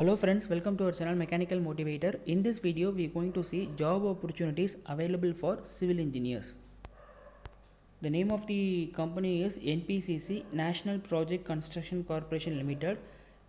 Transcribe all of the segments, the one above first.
Hello friends, welcome to our channel Mechanical Motivator. In this video, we are going to see job opportunities available for civil engineers. The name of the company is NPCC, National Project Construction Corporation Limited.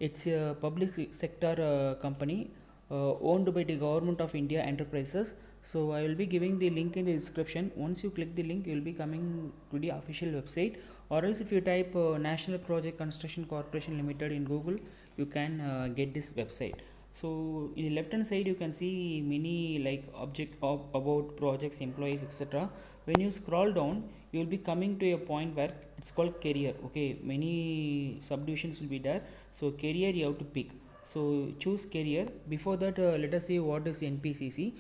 It's a public sector company owned by the Government of India Enterprises. So I will be giving the link in the description. Once you click the link, you will be coming to the official website, or else if you type National Project Construction Corporation Limited in Google, you can get this website. So in the left hand side you can see many like object of about projects, employees, etc. When you scroll down, you will be coming to a point where it's called career. Okay, many subdivisions will be there. So career you have to pick. So choose career. Before that, let us see what is NPCC.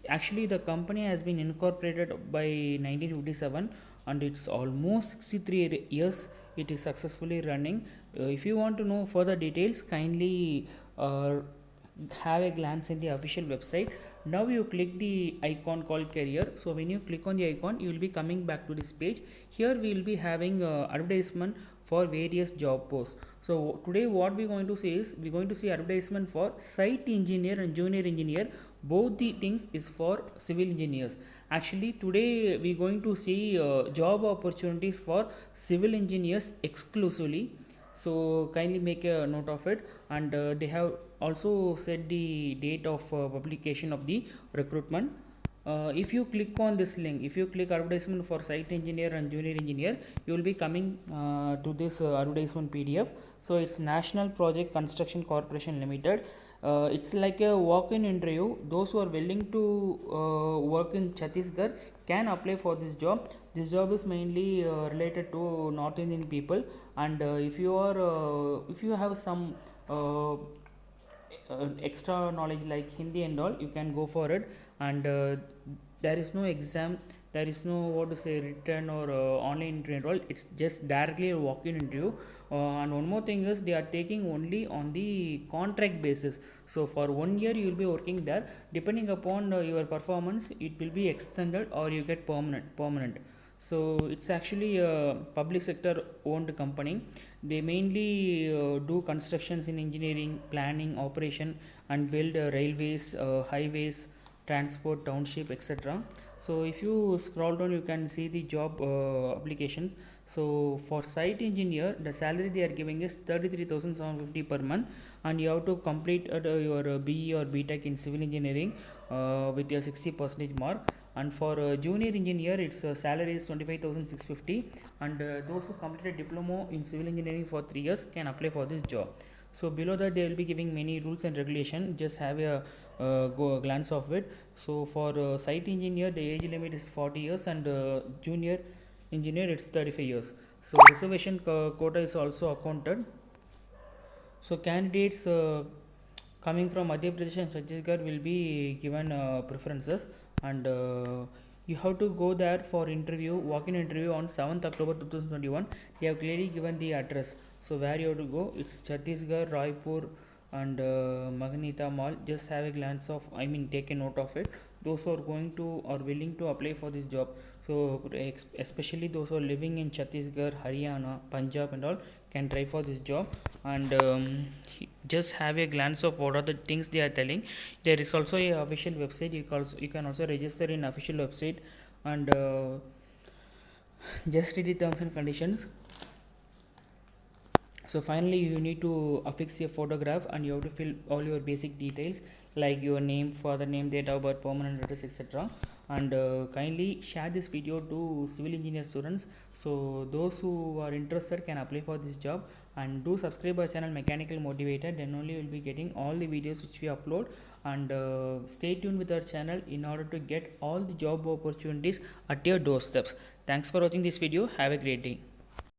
Actually, the company has been incorporated by 1957 and it's almost 63 years it is successfully running. If you want to know further details, kindly have a glance in the official website. Now you click the icon called career. So when you click on the icon, you will be coming back to this page. Here we will be having advertisement for various job posts. So today what we are going to see is we are going to see advertisement for site engineer and junior engineer. Both the things is for civil engineers. Actually today we are going to see job opportunities for civil engineers exclusively. So kindly make a note of it, and they have also set the date of publication of the recruitment. If you click on this link, if you click advertisement for site engineer and junior engineer, you will be coming to this advertisement PDF. So it's National Project Construction Corporation Limited. It's like a walk-in interview. Those who are willing to work in Chhattisgarh can apply for this job. This job is mainly related to North Indian people, and if you have some extra knowledge like Hindi and all, you can go for it. And there is no exam, there is no what to say written or online interview and all. It's just directly a walk-in interview. And one more thing is they are taking only on the contract basis. So for 1 year you will be working there. Depending upon your performance, it will be extended or you get permanent. So it's actually a public sector owned company. They mainly do constructions in engineering, planning, operation, and build railways, highways, transport, township, etc. So if you scroll down, you can see the job applications. So for site engineer, the salary they are giving is 33,750 per month, and you have to complete your BE or BTech in civil engineering with your 60% mark. And for junior engineer, its salary is 25,650, and those who completed diploma in civil engineering for 3 years can apply for this job. So below that they will be giving many rules and regulation. Just have a glance of it. So for site engineer, the age limit is 40 years, and junior engineer it's 35 years. So reservation quota is also accounted. So candidates coming from Madhya Pradesh and Chhattisgarh will be given preferences, and you have to go there for interview, walk-in interview on 7th October 2021. They have clearly given the address. So where you have to go, it's Chhattisgarh, Raipur, and Magnita Mall. Just have a glance of, take a note of it. Those who are going to or willing to apply for this job, so especially those who are living in Chhattisgarh, Haryana, Punjab and all, can try for this job. And just have a glance of what are the things they are telling. There is also a official website. You can also register in official website, and just read the terms and conditions. So finally you need to affix a photograph, and you have to fill all your basic details like your name, father name, date of birth, permanent address, etc. And kindly share this video to civil engineer students, so those who are interested can apply for this job. And do subscribe our channel Mechanical Motivator, then only you will be getting all the videos which we upload. And stay tuned with our channel in order to get all the job opportunities at your doorsteps. Thanks for watching this video. Have a great day.